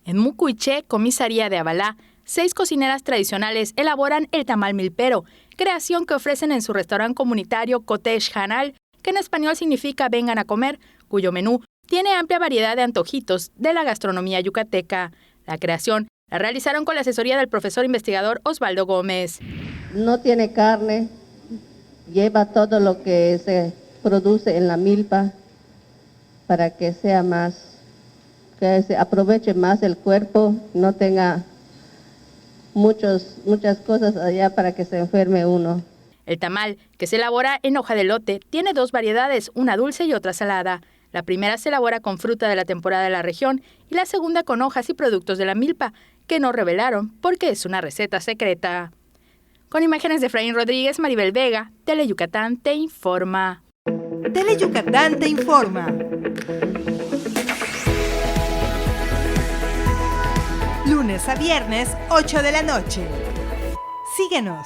En Mucuiché, comisaría de Abalá, 6 cocineras tradicionales elaboran el tamal milpero, creación que ofrecen en su restaurante comunitario Cottage Hanal, que en español significa vengan a comer, cuyo menú tiene amplia variedad de antojitos de la gastronomía yucateca. La creación la realizaron con la asesoría del profesor investigador Osvaldo Gómez. No tiene carne, lleva todo lo que se produce en la milpa para que sea más, que se aproveche más el cuerpo, no tenga muchas cosas allá para que se enferme uno. El tamal, que se elabora en hoja de elote, tiene 2 variedades, una dulce y otra salada. La primera se elabora con fruta de la temporada de la región y la segunda con hojas y productos de la milpa, que no revelaron porque es una receta secreta. Con imágenes de Efraín Rodríguez, Maribel Vega, Teleyucatán te informa. Teleyucatán te informa. Lunes a viernes, 8 de la noche. Síguenos.